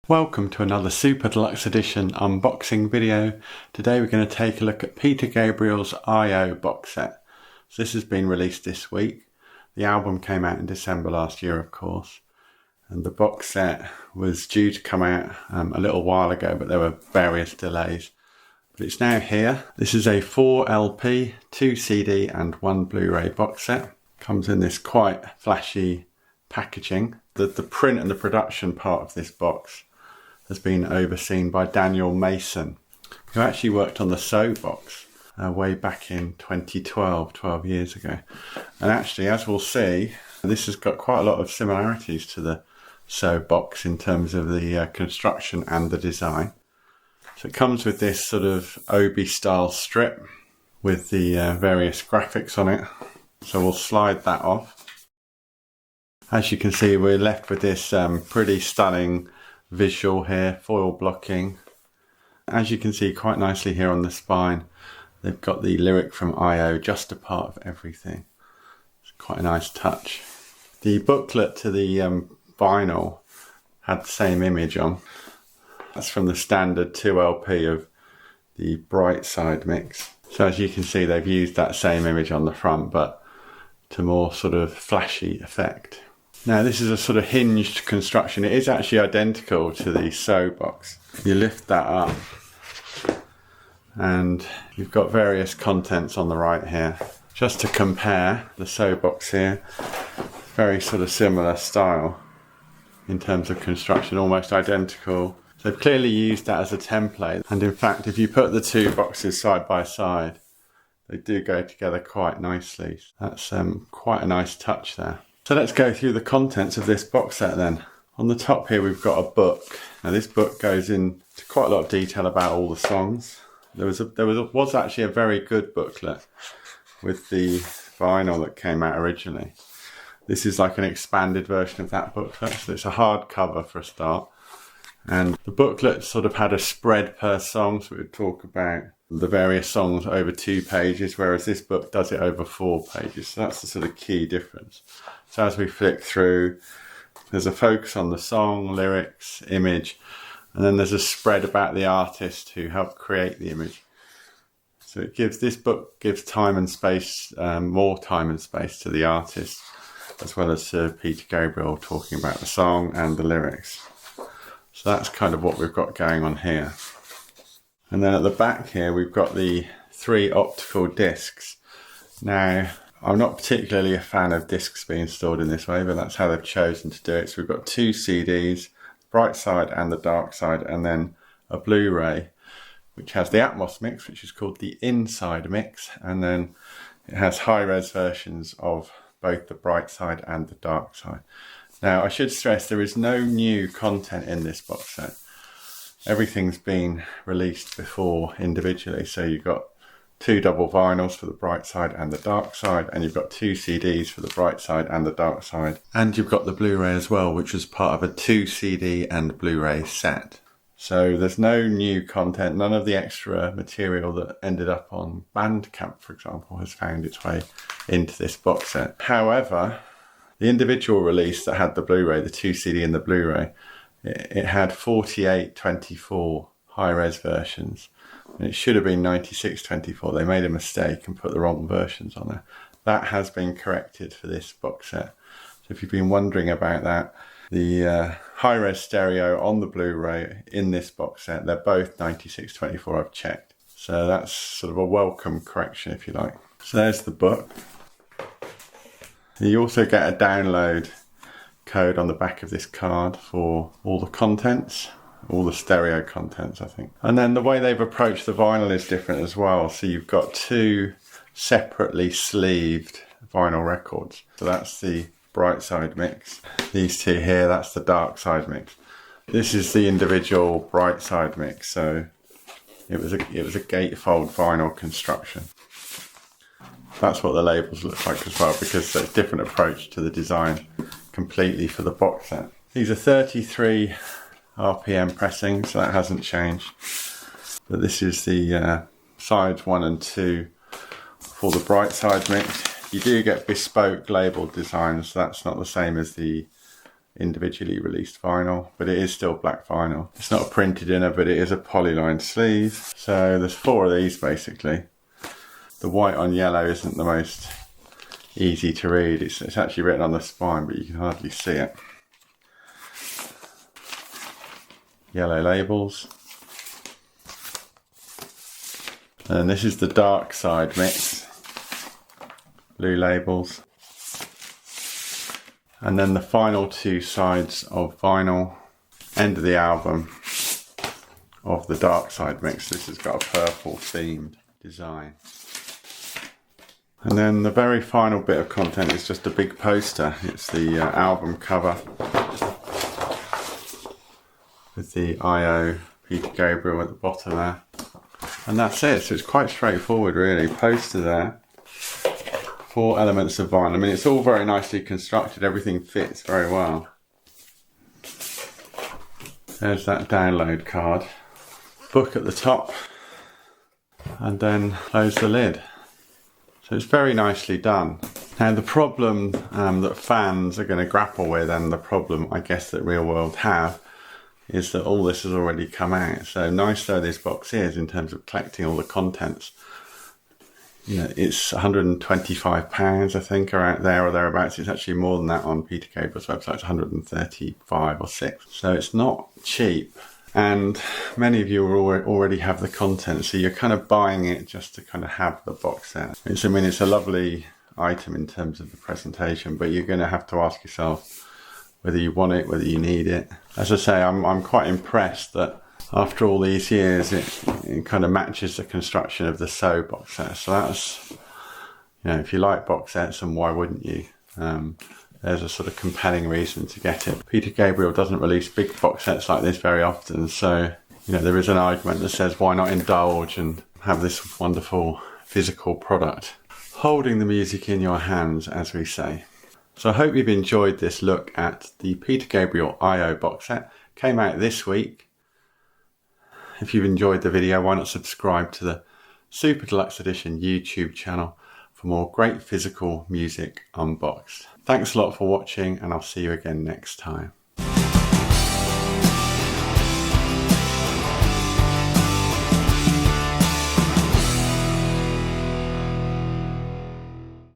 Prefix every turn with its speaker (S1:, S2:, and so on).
S1: Welcome to another Super Deluxe Edition unboxing video. Today we're going to take a look at Peter Gabriel's I.O. box set. So this has been released this week. The album came out in December last year, of course. And the box set was due to come out a little while ago, but there were various delays. But it's now here. This is a 4 LP, 2 CD and 1 Blu-ray box set. Comes in this quite flashy packaging. The print and the production part of this box has been overseen by Daniel Mason, who actually worked on the So box way back in 2012, 12 years ago. And actually, as we'll see, this has got quite a lot of similarities to the So box in terms of the construction and the design. So it comes with this sort of Obi style strip with the various graphics on it. So we'll slide that off. As you can see, we're left with this pretty stunning visual here, foil blocking. As you can see quite nicely here on the spine, they've got the lyric from I.O. just a part of everything. It's quite a nice touch. The booklet to the vinyl had the same image on. That's from the standard 2 LP of the Bright Side mix. So as you can see, they've used that same image on the front, but to more sort of flashy effect. Now this is a sort of hinged construction. It is actually identical to the So box. You lift that up and you've got various contents on the right here. Just to compare, the So box here, very sort of similar style in terms of construction, almost identical. So they've clearly used that as a template. And in fact, if you put the two boxes side by side, they do go together quite nicely. That's quite a nice touch there. So let's go through the contents of this box set then. On the top here we've got a book. Now this book goes into quite a lot of detail about all the songs. There was actually a very good booklet with the vinyl that came out originally. This is like an expanded version of that booklet, so it's a hardcover for a start. And the booklet sort of had a spread per song, so it would talk about the various songs over 2 pages, whereas this book does it over 4 pages. So that's the sort of key difference. So as we flick through, there's a focus on the song, lyrics, image, and then there's a spread about the artist who helped create the image. So this book gives time and space, more time and space to the artist, as well as to Peter Gabriel talking about the song and the lyrics. So that's kind of what we've got going on here. And then at the back here, we've got the 3 optical discs. Now, I'm not particularly a fan of discs being stored in this way, but that's how they've chosen to do it. So we've got 2 CDs, Bright Side and the Dark Side, and then a Blu-ray, which has the Atmos mix, which is called the Inside mix. And then it has high-res versions of both the Bright Side and the Dark Side. Now, I should stress there is no new content in this box set. Everything's been released before individually. So you've got 2 double vinyls for the Bright Side and the Dark Side, and you've got 2 CDs for the Bright Side and the Dark Side. And you've got the Blu-ray as well, which was part of a 2 CD and Blu-ray set. So there's no new content. None of the extra material that ended up on Bandcamp, for example, has found its way into this box set. However, the individual release that had the Blu-ray, the 2 CD and the Blu-ray, it had 4824 high-res versions. And it should have been 9624. They made a mistake and put the wrong versions on there. That has been corrected for this box set. So if you've been wondering about that, the high-res stereo on the Blu-ray in this box set, they're both 9624, I've checked. So that's sort of a welcome correction, if you like. So there's the book. You also get a download code on the back of this card for all the contents, all the stereo contents, I think. And then the way they've approached the vinyl is different as well. So you've got 2 separately sleeved vinyl records. So that's the Bright Side mix. These 2 here, that's the Dark Side mix. This is the individual Bright Side mix. So it was a gatefold vinyl construction. That's what the labels look like as well, because there's a different approach to the design completely for the box set. These are 33 RPM pressing, so that hasn't changed. But this is the sides 1 and 2 for the Bright Side mix. You do get bespoke label designs, so that's not the same as the individually released vinyl, but it is still black vinyl. It's not a printed inner, but it is a polylined sleeve. So there's 4 of these basically. The white on yellow isn't the most easy to read. It's actually written on the spine, but you can hardly see it. Yellow labels. And this is the dark side mix. Blue labels. And then the final 2 sides of vinyl. End of the album of the dark side mix. This has got a purple themed design. And then the very final bit of content is just a big poster. It's the album cover with the I.O. Peter Gabriel at the bottom there. And that's it. So it's quite straightforward really. Poster there. 4 elements of vinyl. I mean, it's all very nicely constructed. Everything fits very well. There's that download card. Book at the top. And then close the lid. So it's very nicely done. Now the problem that fans are going to grapple with, and the problem I guess that Real World have, is that all this has already come out. So nice though this box is in terms of collecting all the contents, you know, it's £125 I think, or out there or thereabouts. It's actually more than that on Peter Gabriel's website. It's 135 or 6. So it's not cheap. And many of you already have the content, so you're kind of buying it just to kind of have the box set. I mean, it's a lovely item in terms of the presentation, but you're going to have to ask yourself whether you want it, whether you need it. As I say, I'm quite impressed that after all these years, it kind of matches the construction of the So box set. So that's, you know, if you like box sets, and why wouldn't you? There's a sort of compelling reason to get it. Peter Gabriel doesn't release big box sets like this very often, so you know there is an argument that says why not indulge and have this wonderful physical product holding the music in your hands, as we say. So I hope you've enjoyed this look at the Peter Gabriel I.O. box set. Came out this week. If you've enjoyed the video, why not subscribe to the Super Deluxe Edition YouTube channel for more great physical music unboxed. Thanks a lot for watching, and I'll see you again next time.